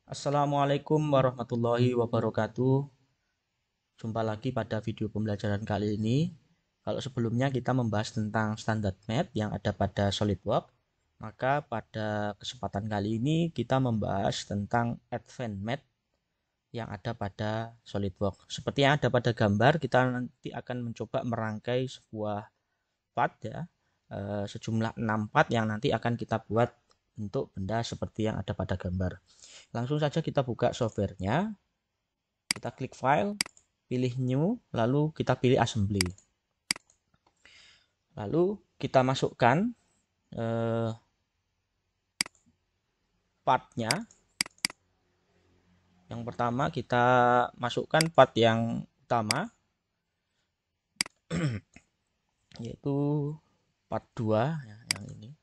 Assalamualaikum warahmatullahi wabarakatuh. Jumpa lagi pada video pembelajaran kali ini. Kalau sebelumnya kita membahas tentang standar math yang ada pada SolidWorks, maka pada kesempatan kali ini kita membahas tentang advanced math yang ada pada SolidWorks. Seperti yang ada pada gambar, kita nanti akan mencoba merangkai sebuah part ya, sejumlah 6 part yang nanti akan kita buat bentuk benda seperti yang ada pada gambar. Langsung saja kita buka softwarenya, kita klik file, pilih new, lalu kita pilih assembly. Lalu kita masukkan partnya. Yang pertama kita masukkan part yang utama, yaitu part 2 ya, yang ini.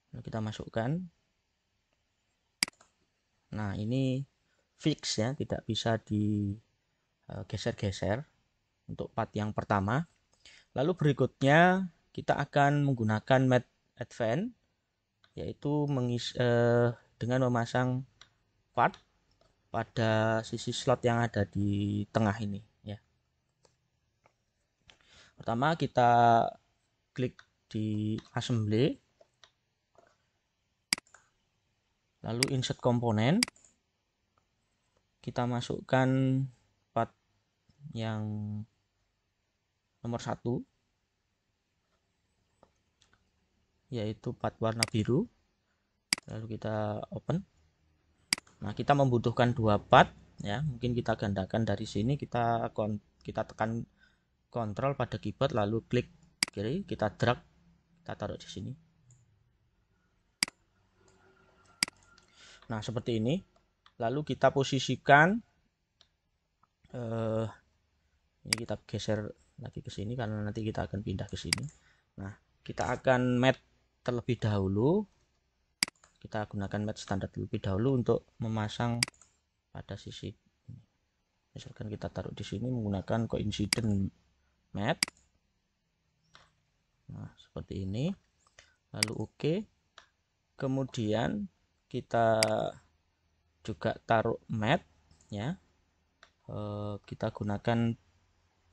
Lalu kita masukkan. Nah, ini fix ya, tidak bisa digeser-geser untuk part yang pertama. Lalu berikutnya kita akan menggunakan Math Advance, yaitu dengan memasang part pada sisi slot yang ada di tengah ini ya. Pertama kita klik di assembly, lalu insert komponen, kita masukkan part yang nomor 1, yaitu part warna biru, lalu kita open. Nah, kita membutuhkan 2 part ya, mungkin kita gandakan dari sini, kita tekan kontrol pada keyboard, lalu klik kiri, kita drag, kita taruh di sini. Nah, seperti ini. Lalu kita posisikan, ini kita geser lagi ke sini karena nanti kita akan pindah ke sini. Nah, kita akan mat terlebih dahulu. Kita gunakan mat standar terlebih dahulu untuk memasang pada sisi ini. Misalkan kita taruh di sini menggunakan coincident mat. Nah, seperti ini. Lalu oke. Kemudian kita juga taruh mat ya. Kita gunakan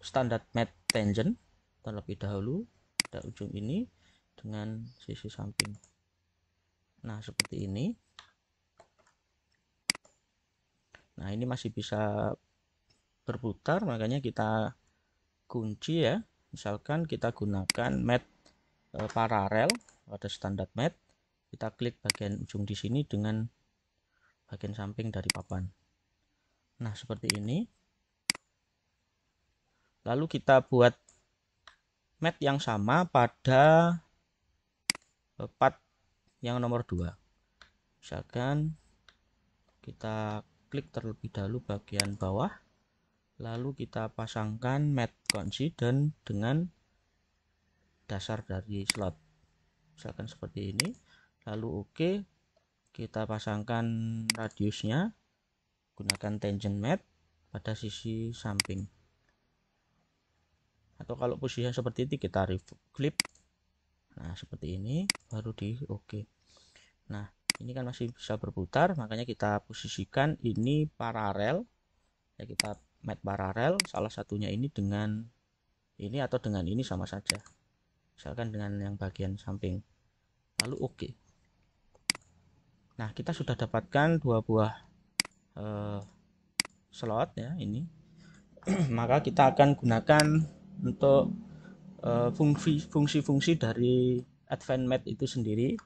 standar mat tangent terlebih dahulu pada ujung ini dengan sisi samping. Nah, seperti ini. Nah, ini masih bisa berputar, makanya kita kunci ya. Misalkan kita gunakan mat paralel pada standar mat, kita klik bagian ujung di sini dengan bagian samping dari papan. Nah, seperti ini. Lalu kita buat mat yang sama pada part yang nomor 2. Misalkan kita klik terlebih dahulu bagian bawah, lalu kita pasangkan mat coincident dengan dasar dari slot, misalkan seperti ini. Lalu oke, kita pasangkan radiusnya, gunakan tangent mat pada sisi samping, atau kalau posisinya seperti ini kita flip. Nah, seperti ini baru di oke. Nah, ini kan masih bisa berputar, makanya kita posisikan ini paralel ya, kita mat paralel, salah satunya ini dengan ini atau dengan ini sama saja, misalkan dengan yang bagian samping, lalu oke. Nah, kita sudah dapatkan 2 buah slot ya ini. Maka kita akan gunakan untuk fungsi-fungsi dari Advanced Math itu sendiri.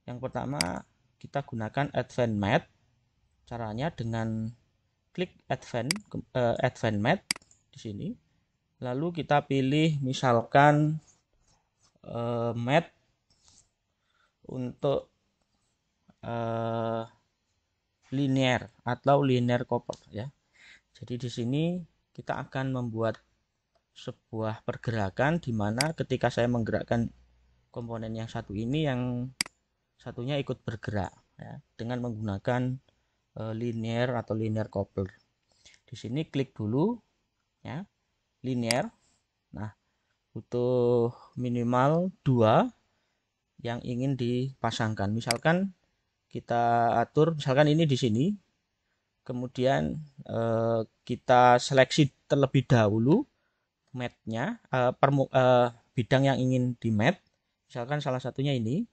Yang pertama kita gunakan Advanced Math. Caranya dengan klik Advanced Math di sini. Lalu kita pilih misalkan Math untuk linear atau linear couple ya. Jadi di sini kita akan membuat sebuah pergerakan di mana ketika saya menggerakkan komponen yang satu ini, yang satunya ikut bergerak ya, dengan menggunakan linear atau linear coupler. Di sini klik dulu ya, linear. Nah, butuh minimal 2 yang ingin dipasangkan. Misalkan kita atur, misalkan ini di sini, kemudian kita seleksi terlebih dahulu matnya, bidang yang ingin di mat, misalkan salah satunya ini,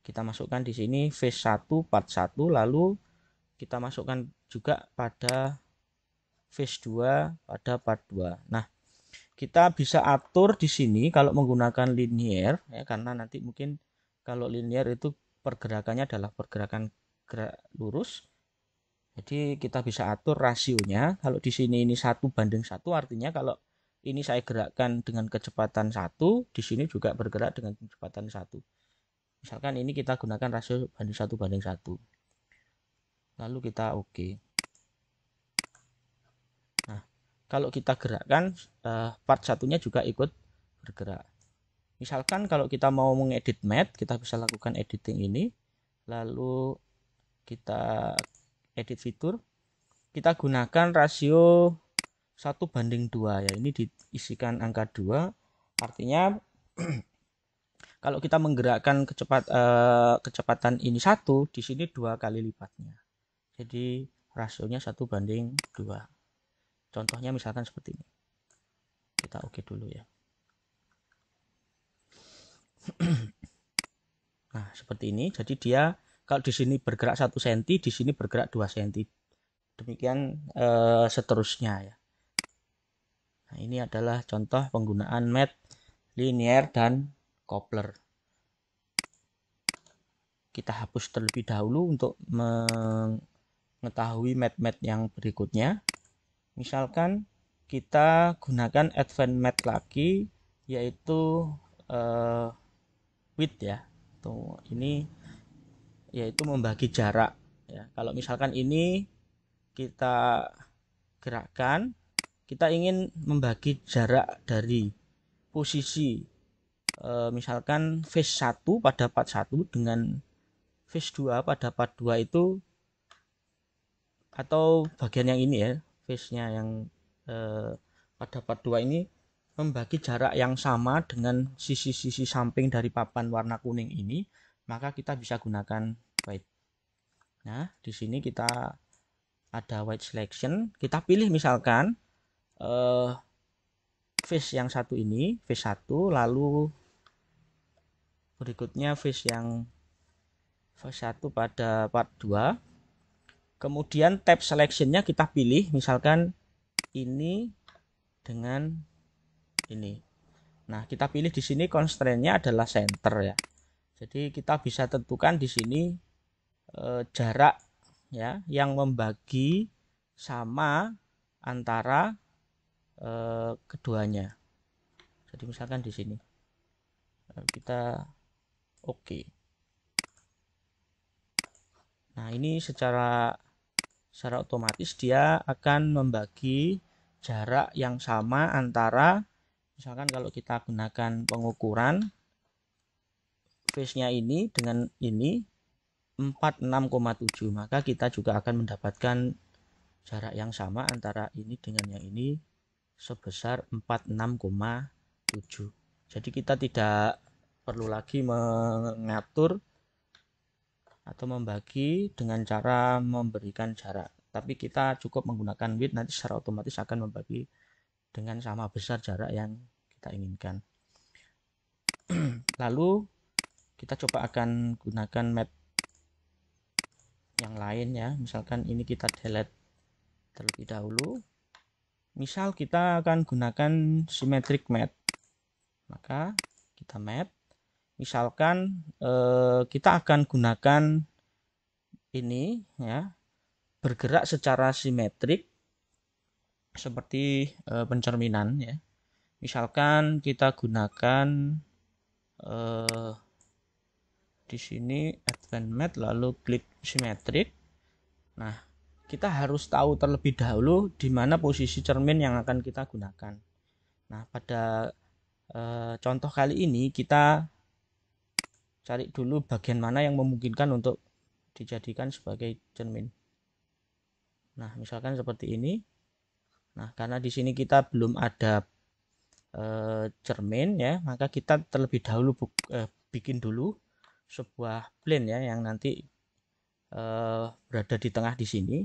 kita masukkan di sini phase 1 part 1, lalu kita masukkan juga pada phase 2 pada part 2. Nah, kita bisa atur di sini kalau menggunakan linear ya, karena nanti mungkin kalau linear itu pergerakannya adalah pergerakan gerak lurus. Jadi kita bisa atur rasionya. Kalau di sini ini 1:1, artinya kalau ini saya gerakkan dengan kecepatan 1, di sini juga bergerak dengan kecepatan 1. Misalkan ini kita gunakan rasio banding 1:1. Lalu kita oke. Nah, kalau kita gerakkan part satunya juga ikut bergerak. Misalkan kalau kita mau mengedit mat, kita bisa lakukan editing ini. Lalu kita edit fitur. Kita gunakan rasio 1:2 ya. Ini diisikan angka 2. Artinya kalau kita menggerakkan kecepatan ini 1, di sini 2 kali lipatnya. Jadi rasionya 1:2. Contohnya misalkan seperti ini. Kita oke dulu ya. Nah, seperti ini. Jadi dia kalau di sini bergerak 1 cm, di sini bergerak 2 cm. Demikian seterusnya ya. Nah, ini adalah contoh penggunaan mat linear dan coupler. Kita hapus terlebih dahulu untuk mengetahui mat-mat yang berikutnya. Misalkan kita gunakan advanced mat lagi, yaitu width ya. Tuh, ini yaitu membagi jarak ya. Kalau misalkan ini kita gerakkan, kita ingin membagi jarak dari posisi misalkan phase 1 pada part 1 dengan phase 2 pada part 2 itu, atau bagian yang ini ya, phase-nya yang pada part 2 ini membagi jarak yang sama dengan sisi-sisi samping dari papan warna kuning ini, maka kita bisa gunakan white. Nah, di sini kita ada white selection, kita pilih misalkan phase yang satu ini, phase 1, lalu berikutnya phase 1 pada part 2. Kemudian tab selectionnya kita pilih misalkan ini dengan ini. Nah, kita pilih di sini constraint-nya adalah center ya. Jadi kita bisa tentukan di sini jarak ya yang membagi sama antara keduanya. Jadi misalkan di sini kita oke. Nah, ini secara otomatis dia akan membagi jarak yang sama antara, misalkan kalau kita gunakan pengukuran phase-nya ini dengan ini 46,7, maka kita juga akan mendapatkan jarak yang sama antara ini dengan yang ini sebesar 46,7. Jadi kita tidak perlu lagi mengatur atau membagi dengan cara memberikan jarak, tapi kita cukup menggunakan width, nanti secara otomatis akan membagi dengan sama besar jarak yang kita inginkan. Lalu kita coba akan gunakan mat yang lain ya, misalkan ini kita delete terlebih dahulu. Misal kita akan gunakan symmetric mat, maka kita mat, misalkan kita akan gunakan ini ya, bergerak secara simetrik seperti pencerminan ya. Misalkan kita gunakan di sini advanced mat lalu klik simetrik. Nah, kita harus tahu terlebih dahulu di mana posisi cermin yang akan kita gunakan. Nah, pada contoh kali ini kita cari dulu bagian mana yang memungkinkan untuk dijadikan sebagai cermin. Nah, misalkan seperti ini. Nah, karena di sini kita belum ada cermin ya, maka kita terlebih dahulu bikin dulu sebuah plane ya yang nanti berada di tengah di sini.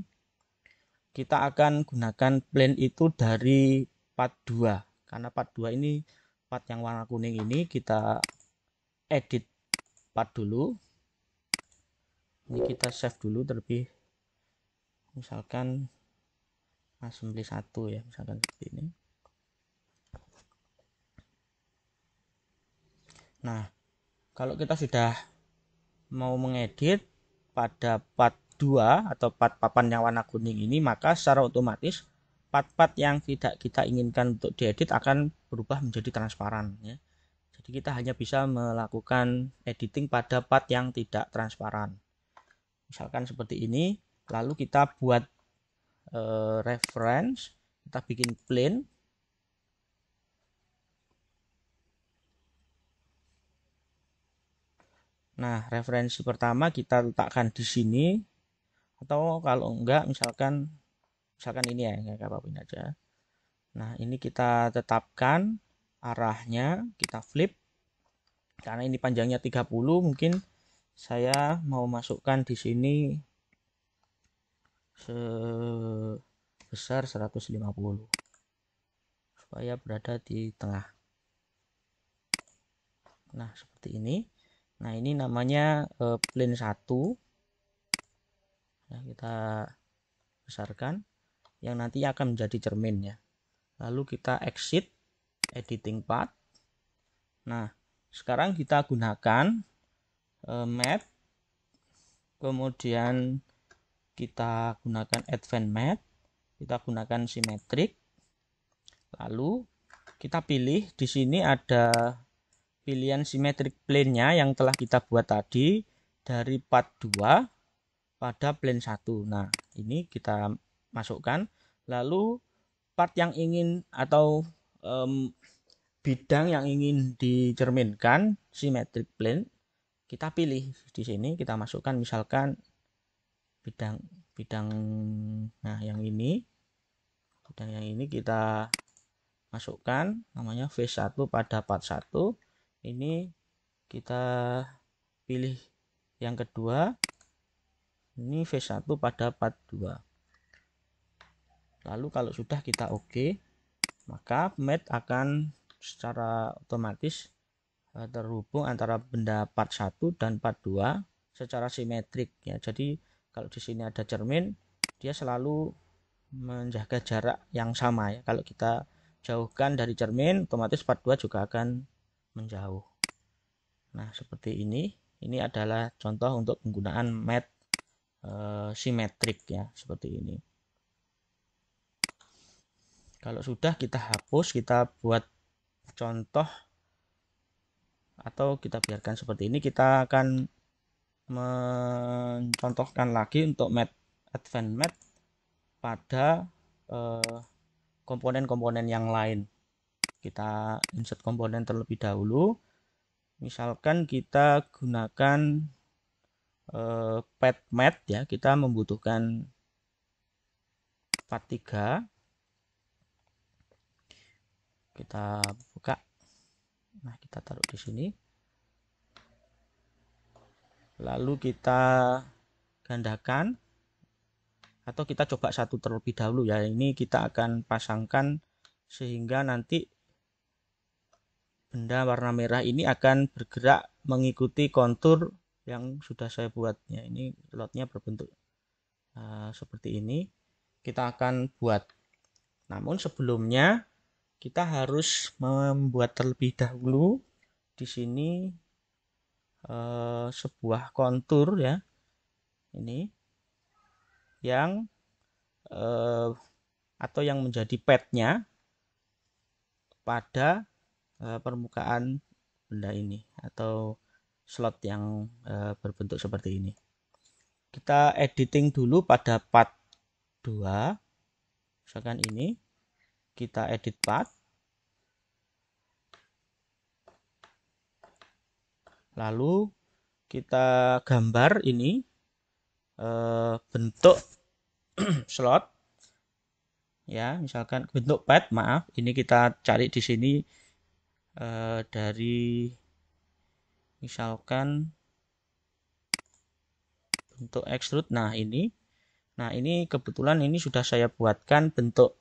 Kita akan gunakan plane itu dari part 2. Karena part 2 ini part yang warna kuning ini kita edit part dulu. Ini kita save dulu terlebih, misalkan assembly 1 ya, misalkan seperti ini. Nah, kalau kita sudah mau mengedit pada part 2 atau part papan yang warna kuning ini, maka secara otomatis part-part yang tidak kita inginkan untuk diedit akan berubah menjadi transparan ya. Jadi kita hanya bisa melakukan editing pada part yang tidak transparan. Misalkan seperti ini, lalu kita buat reference, kita bikin plane. Nah, referensi pertama kita letakkan di sini, atau kalau enggak misalkan ini ya, kayak apapun aja. Nah, ini kita tetapkan arahnya, kita flip. Karena ini panjangnya 30, mungkin saya mau masukkan di sini sebesar 150 supaya berada di tengah. Nah, seperti ini. Nah, ini namanya plane 1. Nah, kita besarkan yang nanti akan menjadi cermin ya. Lalu kita exit editing path. Nah, sekarang kita gunakan matte, kemudian kita gunakan advanced matte, kita gunakan symmetric. Lalu kita pilih di sini ada pilihan symmetric plane-nya yang telah kita buat tadi dari part 2 pada plane 1. Nah, ini kita masukkan. Lalu part yang ingin atau bidang yang ingin dicerminkan symmetric plane kita pilih di sini, kita masukkan misalkan bidang nah yang ini, bidang yang ini kita masukkan namanya V1 pada part 1. Ini kita pilih yang kedua, ini V1 pada part 2. Lalu kalau sudah kita oke, maka matte akan secara otomatis terhubung antara benda part 1 dan part 2 secara simetrik ya. Jadi kalau di sini ada cermin, dia selalu menjaga jarak yang sama ya. Kalau kita jauhkan dari cermin, otomatis part 2 juga akan menjauh. Nah, seperti ini. Ini adalah contoh untuk penggunaan matte simetrik ya, seperti ini. Kalau sudah kita hapus, kita buat contoh atau kita biarkan seperti ini. Kita akan mencontohkan lagi untuk matte advanced matte pada komponen-komponen yang lain. Kita insert komponen terlebih dahulu. Misalkan kita gunakan pad matte ya, kita membutuhkan part 3. Kita buka. Nah, kita taruh di sini. Lalu kita gandakan atau kita coba satu terlebih dahulu ya. Ini kita akan pasangkan sehingga nanti benda warna merah ini akan bergerak mengikuti kontur yang sudah saya buat ya. Ini slotnya berbentuk seperti ini. Kita akan buat. Namun sebelumnya kita harus membuat terlebih dahulu di sini sebuah kontur ya. Ini yang atau yang menjadi padnya pada permukaan benda ini atau slot yang berbentuk seperti ini. Kita editing dulu pada part 2. Misalkan ini kita edit part. Lalu kita gambar ini bentuk slot ya, misalkan bentuk pad, maaf, ini kita cari di sini dari misalkan Untuk extrude, nah ini kebetulan ini sudah saya buatkan bentuk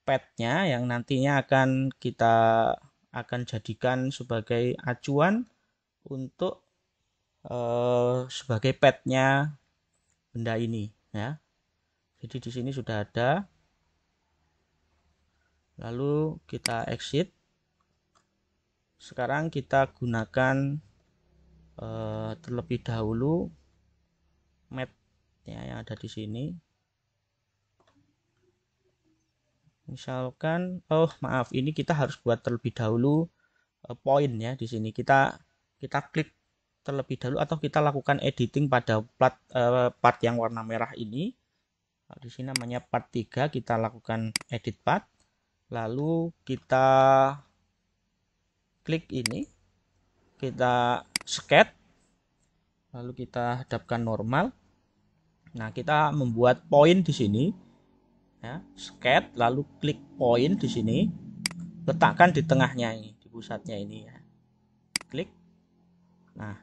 padnya yang nantinya kita akan jadikan sebagai acuan untuk sebagai padnya benda ini ya. Jadi di sini sudah ada. Lalu kita exit. Sekarang kita gunakan terlebih dahulu mat ya, yang ada di sini. Misalkan, oh maaf, ini kita harus buat terlebih dahulu poin ya di sini. Kita klik terlebih dahulu atau kita lakukan editing pada part yang warna merah ini. Di sini namanya part 3, kita lakukan edit part. Lalu kita klik ini, kita sketch, lalu kita hadapkan normal. Nah, kita membuat poin di sini. Ya, sketch, lalu klik poin di sini, letakkan di tengahnya ini, di pusatnya ini ya. Klik. Nah,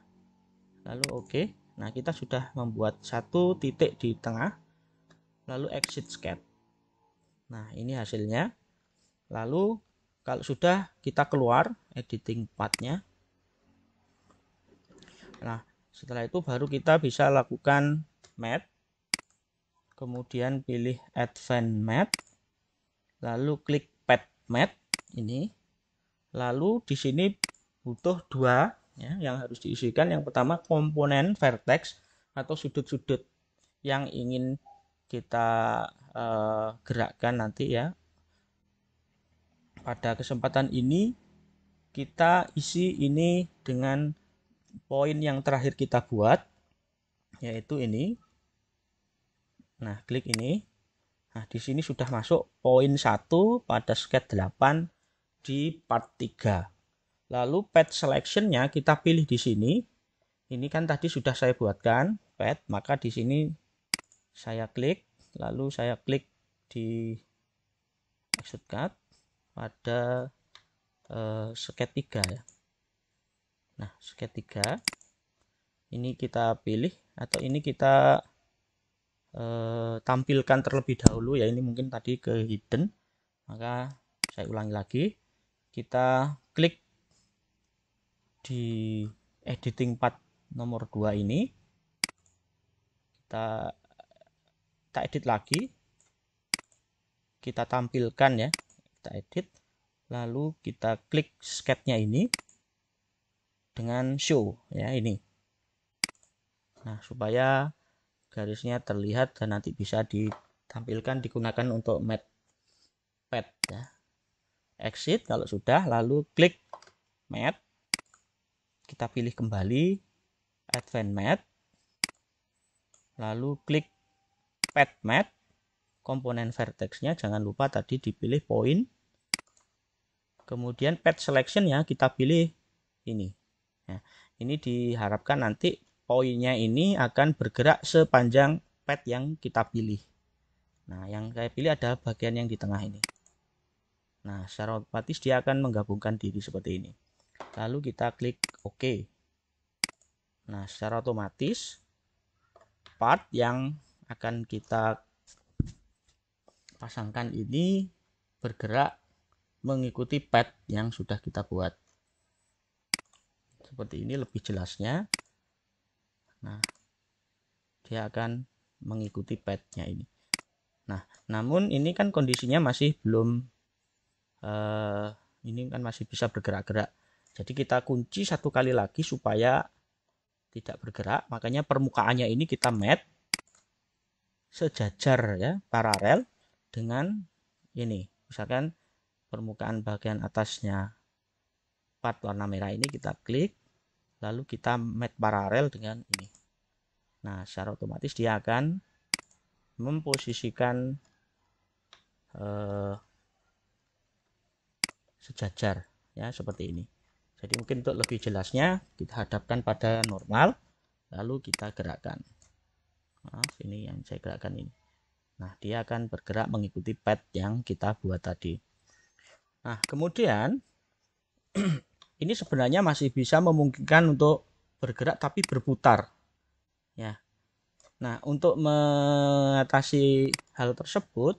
lalu oke. Nah, kita sudah membuat satu titik di tengah. Lalu exit sketch. Nah, ini hasilnya. Lalu kalau sudah, kita keluar editing partnya. Nah, setelah itu baru kita bisa lakukan matte. Kemudian pilih advance matte. Lalu klik pad matte ini. Lalu di sini butuh dua ya, yang harus diisikan. Yang pertama komponen vertex atau sudut-sudut yang ingin kita gerakkan nanti ya. Pada kesempatan ini kita isi ini dengan poin yang terakhir kita buat, yaitu ini. Nah, klik ini. Nah, di sini sudah masuk poin 1 pada sketch 8 di part 3. Lalu pad selection-nya kita pilih di sini. Ini kan tadi sudah saya buatkan pad, maka di sini saya klik, lalu saya klik di extrude cut pada sketch 3 ya. Nah, sketch 3 ini kita pilih atau ini kita tampilkan terlebih dahulu ya. Ini mungkin tadi ke hidden, maka saya ulangi lagi. Kita klik di editing part nomor 2 ini, kita edit lagi, kita tampilkan ya, kita edit, lalu kita klik sketch-nya ini dengan show ya, ini. Nah, supaya garisnya terlihat dan nanti bisa ditampilkan, digunakan untuk matte pad ya. Exit kalau sudah, lalu klik matte, kita pilih kembali advance matte, lalu klik pad matte, komponen vertexnya jangan lupa tadi dipilih point, kemudian pad selection ya kita pilih ini ya. Ini diharapkan nanti poinnya ini akan bergerak sepanjang pad yang kita pilih. Nah, yang saya pilih ada bagian yang di tengah ini. Nah, secara otomatis dia akan menggabungkan diri seperti ini. Lalu kita klik OK. Nah, secara otomatis part yang akan kita pasangkan ini bergerak mengikuti pad yang sudah kita buat. Seperti ini lebih jelasnya. Nah, dia akan mengikuti padnya ini. Nah, namun ini kan kondisinya masih belum ini kan masih bisa bergerak-gerak. Jadi kita kunci satu kali lagi supaya tidak bergerak. Makanya permukaannya ini kita matte sejajar ya, paralel dengan ini. Misalkan permukaan bagian atasnya part warna merah ini kita klik, lalu kita matte paralel dengan ini. Nah, secara otomatis dia akan memposisikan sejajar ya, seperti ini. Jadi mungkin untuk lebih jelasnya kita hadapkan pada normal, lalu kita gerakkan. Maaf, ini yang saya gerakkan ini. Nah, dia akan bergerak mengikuti pad yang kita buat tadi. Nah, kemudian ini sebenarnya masih bisa memungkinkan untuk bergerak tapi berputar. Ya. Nah, untuk mengatasi hal tersebut,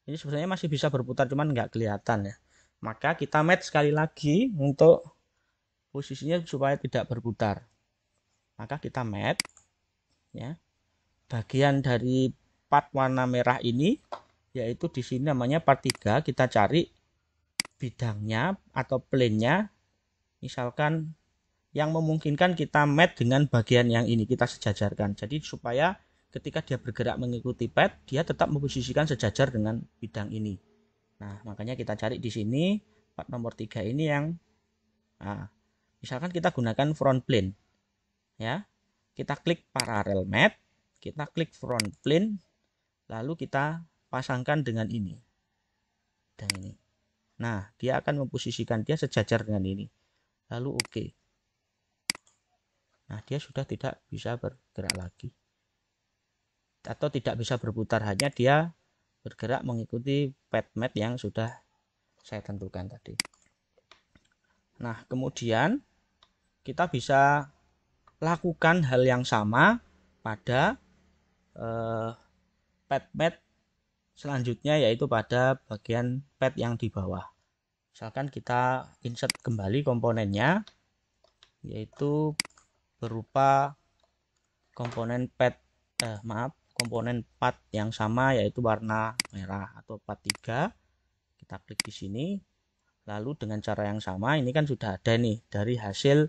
ini sebenarnya masih bisa berputar, cuman nggak kelihatan ya. Maka kita match sekali lagi untuk posisinya supaya tidak berputar. Maka kita match ya. Bagian dari part warna merah ini, yaitu di sini namanya part 3, kita cari bidangnya atau plane-nya, misalkan yang memungkinkan kita match dengan bagian yang ini kita sejajarkan. Jadi supaya ketika dia bergerak mengikuti pad, dia tetap memposisikan sejajar dengan bidang ini. Nah, makanya kita cari di sini part nomor 3 ini yang misalkan kita gunakan front plane. Ya. Kita klik parallel mat, kita klik front plane, lalu kita pasangkan dengan ini. Dan ini. Nah, dia akan memposisikan dia sejajar dengan ini. Lalu oke. Nah, dia sudah tidak bisa bergerak lagi. Atau tidak bisa berputar, hanya dia bergerak mengikuti pad mat yang sudah saya tentukan tadi. Nah, kemudian kita bisa lakukan hal yang sama pada pad mat selanjutnya, yaitu pada bagian pad yang di bawah. Misalkan kita insert kembali komponennya, yaitu berupa komponen komponen pad yang sama, yaitu warna merah atau pad 3. Kita klik di sini, lalu dengan cara yang sama ini kan sudah ada nih dari hasil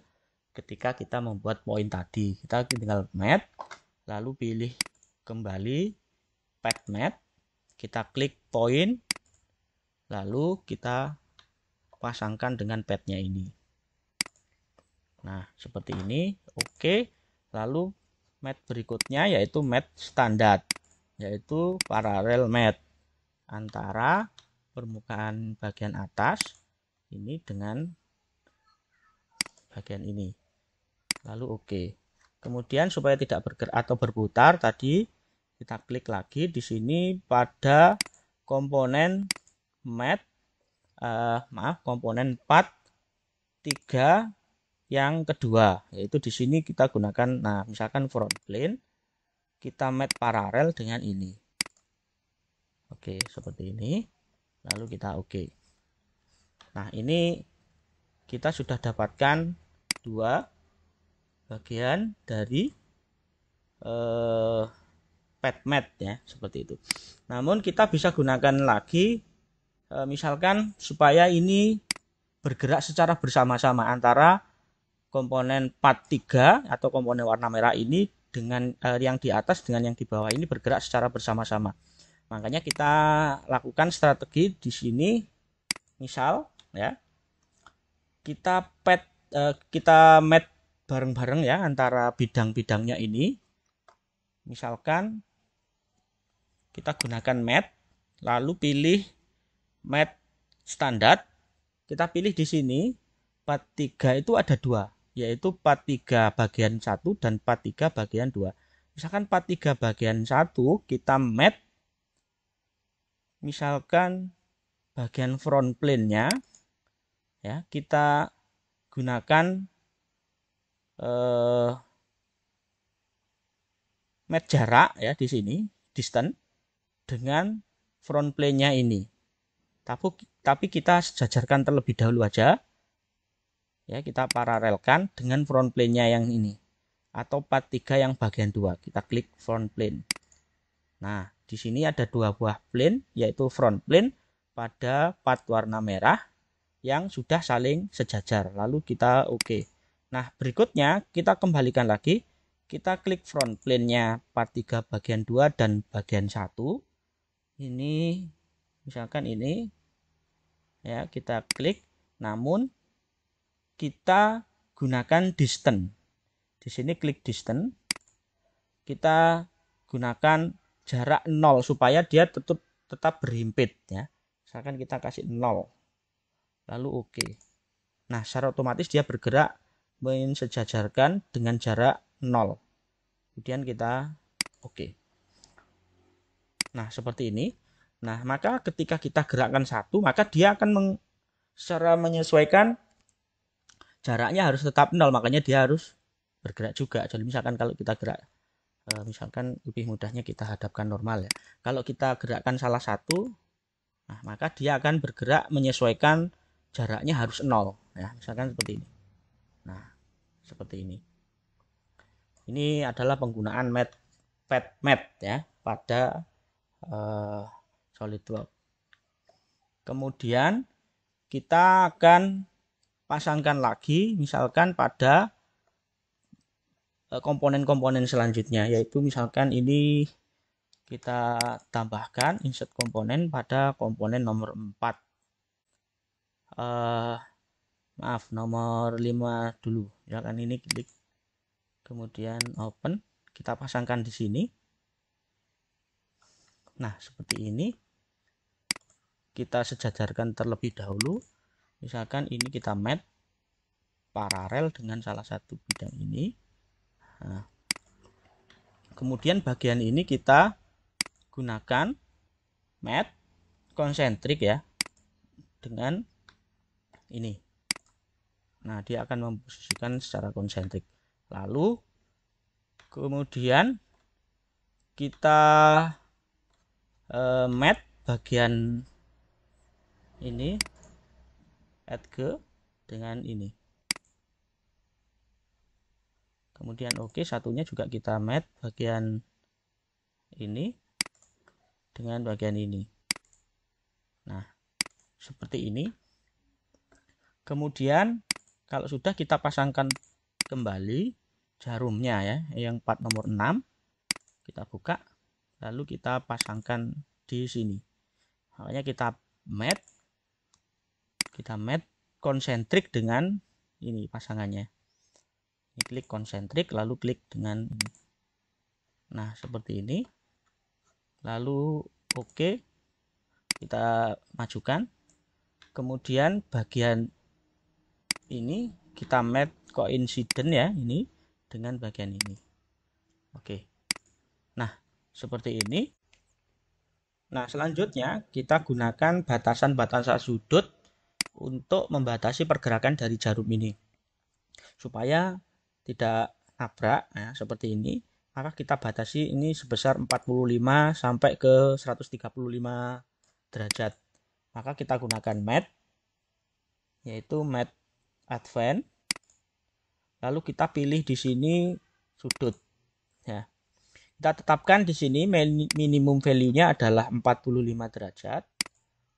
ketika kita membuat poin tadi. Kita tinggal mat, lalu pilih kembali pad mat, kita klik poin, lalu kita pasangkan dengan padnya ini. Nah, seperti ini. Oke. Lalu mat berikutnya yaitu mat standar, yaitu parallel mat antara permukaan bagian atas ini dengan bagian ini. Lalu oke. Kemudian supaya tidak bergerak atau berputar tadi, kita klik lagi di sini pada komponen mat komponen pad 3 yang kedua, yaitu di sini kita gunakan, nah misalkan front plane, kita mat paralel dengan ini. Oke, seperti ini. Lalu kita oke. Nah, ini kita sudah dapatkan dua bagian dari pad mat ya, seperti itu. Namun kita bisa gunakan lagi misalkan supaya ini bergerak secara bersama-sama antara komponen pad 3 atau komponen warna merah ini dengan yang di atas dengan yang di bawah ini bergerak secara bersama-sama. Makanya kita lakukan strategi di sini. Misal ya, kita mat bareng-bareng ya antara bidang-bidangnya ini. Misalkan kita gunakan mat, lalu pilih mat standar. Kita pilih di sini pad 3 itu ada dua, yaitu pad 3 bagian 1 dan pad 3 bagian 2. Misalkan pad 3 bagian 1 kita mat misalkan bagian front plane-nya ya, kita gunakan mat jarak ya di sini, distance dengan front plane-nya ini. Tapi kita sejajarkan terlebih dahulu aja. Ya, kita paralelkan dengan front plane-nya yang ini atau pad 3 yang bagian 2. Kita klik front plane. Nah, di sini ada dua buah plane, yaitu front plane pada pad warna merah yang sudah saling sejajar. Lalu kita oke. Nah, berikutnya kita kembalikan lagi. Kita klik front plane-nya pad 3 bagian 2 dan bagian 1. Ini misalkan ini ya, kita klik, namun kita gunakan distance. Di sini klik distance. Kita gunakan jarak 0 supaya dia tetap berhimpit ya. Misalkan kita kasih 0. Lalu oke. Nah, secara otomatis dia bergerak mensejajarkan dengan jarak 0. Kemudian kita oke. Nah, seperti ini. Nah, maka ketika kita gerakkan satu, maka dia akan secara menyesuaikan jaraknya harus tetap 0, makanya dia harus bergerak juga. Jadi misalkan kalau kita gerak Misalkan lebih mudahnya kita hadapkan normal ya. Kalau kita gerakkan salah satu, nah maka dia akan bergerak menyesuaikan jaraknya harus 0 ya, misalkan seperti ini. Nah, seperti ini. Ini adalah penggunaan path math ya pada SolidWorks. Kemudian kita akan pasangkan lagi misalkan pada komponen-komponen selanjutnya, yaitu misalkan ini kita tambahkan insert komponen pada komponen nomor 4. Maaf, nomor 5 dulu. Misalkan ini klik, kemudian open, kita pasangkan di sini. Nah, seperti ini. Kita sejajarkan terlebih dahulu. Misalkan ini kita match paralel dengan salah satu bidang ini. Nah, kemudian bagian ini kita gunakan match konsentrik ya dengan ini. Nah, dia akan memposisikan secara konsentrik. Lalu kemudian kita match bagian ini add ke dengan ini. Kemudian oke, satunya juga kita match bagian ini dengan bagian ini. Nah, seperti ini. Kemudian kalau sudah kita pasangkan kembali jarumnya ya, yang part nomor 6. Kita buka, lalu kita pasangkan di sini. Makanya kita match konsentrik dengan ini pasangannya. Ini klik konsentrik, lalu klik dengan ini. Nah, seperti ini. Lalu oke, kita majukan. Kemudian bagian ini kita match coincident ya, ini dengan bagian ini. Oke. Nah, seperti ini. Nah, selanjutnya kita gunakan batasan-batasan sudut untuk membatasi pergerakan dari jarum ini supaya tidak nabrak ya, seperti ini. Maka kita batasi ini sebesar 45 sampai ke 135 derajat. Maka kita gunakan matte, yaitu matte advance. Lalu kita pilih di sini sudut ya. Kita tetapkan di sini minimum value-nya adalah 45 derajat.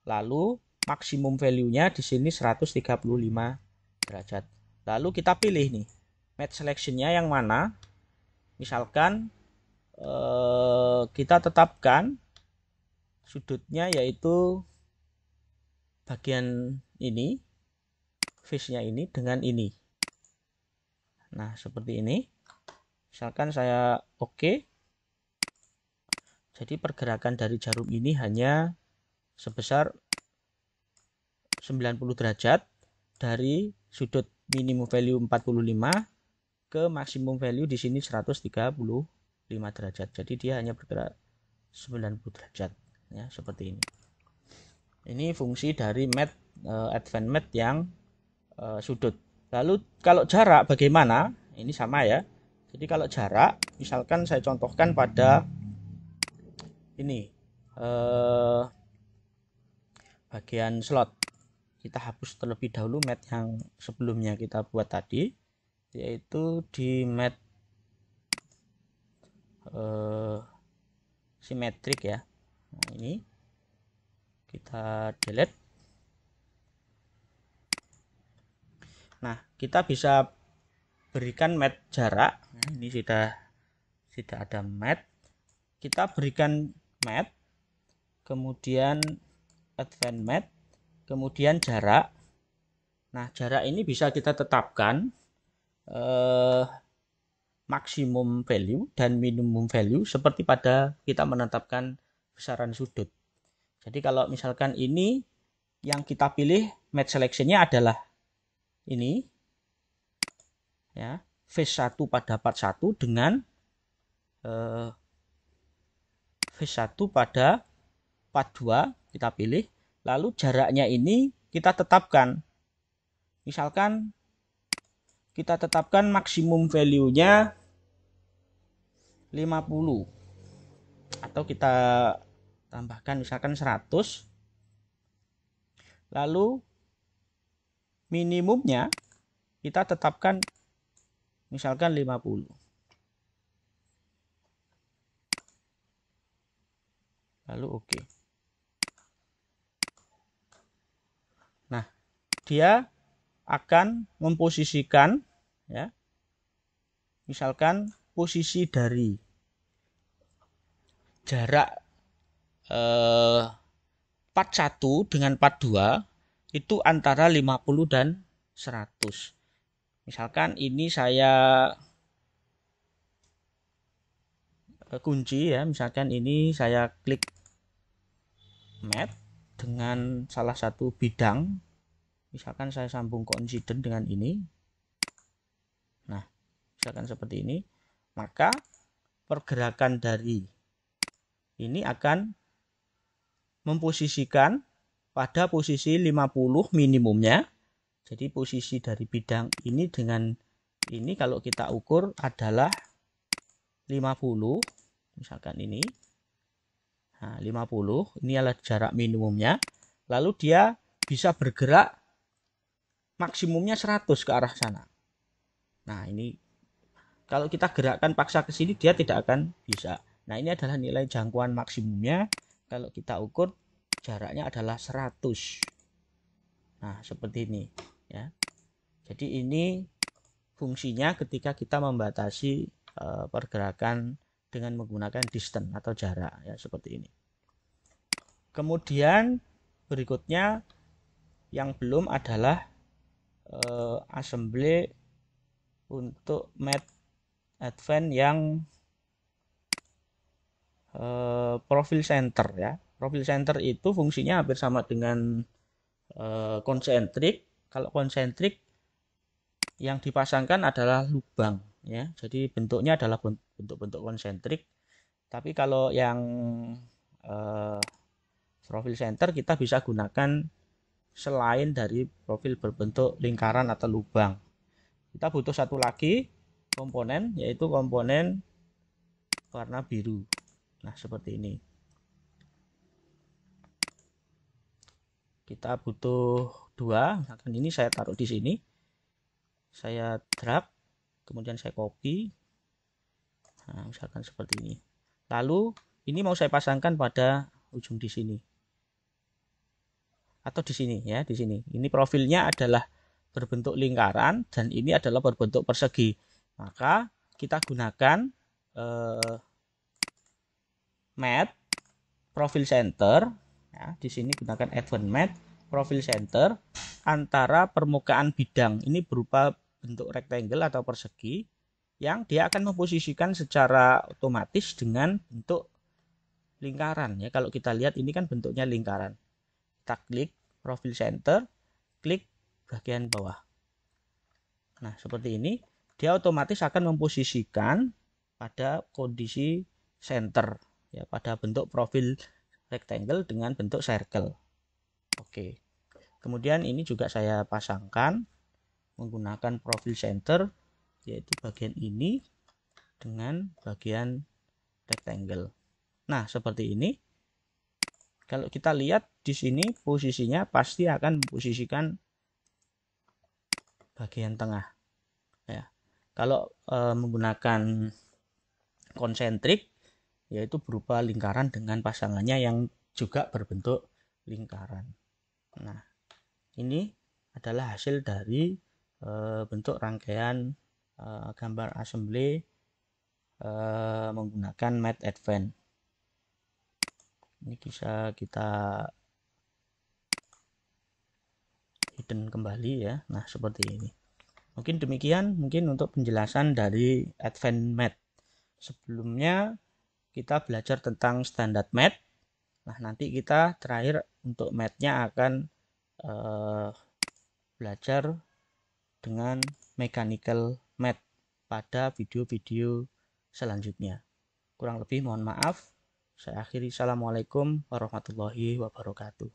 Lalu maksimum value-nya di sini 135 derajat. Lalu kita pilih nih, match selection-nya yang mana. Misalkan kita tetapkan sudutnya yaitu bagian ini, face-nya ini dengan ini. Nah, seperti ini. Misalkan saya oke. Jadi pergerakan dari jarum ini hanya sebesar 90 derajat dari sudut minimum value 45 ke maksimum value di sini 135 derajat. Jadi dia hanya bergerak 90 derajat ya, seperti ini. Ini fungsi dari matte advance matte yang sudut. Lalu kalau jarak bagaimana? Ini sama ya. Jadi kalau jarak, misalkan saya contohkan pada ini bagian slot. Kita hapus terlebih dahulu mat yang sebelumnya kita buat tadi, yaitu di mat simetrik ya. Nah, ini kita delete. Nah, kita bisa berikan mat jarak. Nah, ini sudah ada mat. Kita berikan mat, kemudian advance mat, kemudian jarak. Nah, jarak ini bisa kita tetapkan maksimum value dan minimum value seperti pada kita menetapkan besaran sudut. Jadi kalau misalkan ini yang kita pilih match selection-nya adalah ini ya, face 1 pada part 1 dengan face 1 pada part 2 kita pilih. Lalu jaraknya ini kita tetapkan. Misalkan kita tetapkan maksimum value-nya 50 atau kita tambahkan misalkan 100, lalu minimumnya kita tetapkan misalkan 50. Lalu oke. Nah, dia akan memposisikan, ya, misalkan posisi dari jarak part 1 dengan part 2 itu antara 50 dan 100. Misalkan ini saya kunci, ya, misalkan ini saya klik map dengan salah satu bidang, misalkan saya sambung coincident dengan ini. Nah, misalkan seperti ini, maka pergerakan dari ini akan memposisikan pada posisi 50 minimumnya. Jadi posisi dari bidang ini dengan ini kalau kita ukur adalah 50, misalkan ini. Nah, 50 ini adalah jarak minimumnya. Lalu dia bisa bergerak maksimumnya 100 ke arah sana. Nah, ini kalau kita gerakkan paksa ke sini dia tidak akan bisa. Nah, ini adalah nilai jangkauan maksimumnya. Kalau kita ukur jaraknya adalah 100. Nah, seperti ini, ya. Jadi ini fungsinya ketika kita membatasi pergerakan dengan menggunakan distance atau jarak, ya, seperti ini. Kemudian berikutnya yang belum adalah assembly untuk Math Advance yang profil center, ya. Profil center itu fungsinya hampir sama dengan konsentrik. Kalau konsentrik yang dipasangkan adalah lubang, ya. Jadi bentuknya adalah bentuk-bentuk konsentrik. Tapi kalau yang profil center kita bisa gunakan selain dari profil berbentuk lingkaran atau lubang. Kita butuh satu lagi komponen, yaitu komponen warna biru. Nah, seperti ini. Kita butuh dua, misalkan ini saya taruh di sini. Saya drag, kemudian saya copy. Nah, misalkan seperti ini. Lalu ini mau saya pasangkan pada ujung di sini. Atau di sini, ya, di sini. Ini profilnya adalah berbentuk lingkaran dan ini adalah berbentuk persegi. Maka kita gunakan Math Profile Center, ya, di sini gunakan Advanced Math Profile Center antara permukaan bidang ini berupa bentuk rectangle atau persegi yang dia akan memposisikan secara otomatis dengan bentuk lingkaran, ya. Kalau kita lihat ini kan bentuknya lingkaran. Kita klik Profile Center, klik bagian bawah. Nah, seperti ini dia otomatis akan memposisikan pada kondisi center, ya, pada bentuk profil rectangle dengan bentuk circle. Oke. Kemudian ini juga saya pasangkan menggunakan profil center, yaitu bagian ini dengan bagian rectangle. Nah, seperti ini. Kalau kita lihat di sini posisinya pasti akan memposisikan bagian tengah, ya. Kalau menggunakan konsentrik, yaitu berupa lingkaran dengan pasangannya yang juga berbentuk lingkaran. Nah, ini adalah hasil dari bentuk rangkaian gambar assembly menggunakan Math Advance. Ini bisa kita hidden kembali, ya. Nah, seperti ini. Mungkin demikian untuk penjelasan dari Advance Math. Sebelumnya kita belajar tentang standar math. Nah, nanti kita terakhir untuk math-nya akan belajar dengan mechanical math pada video-video selanjutnya. Kurang lebih mohon maaf. Saya akhiri. Assalamualaikum warahmatullahi wabarakatuh.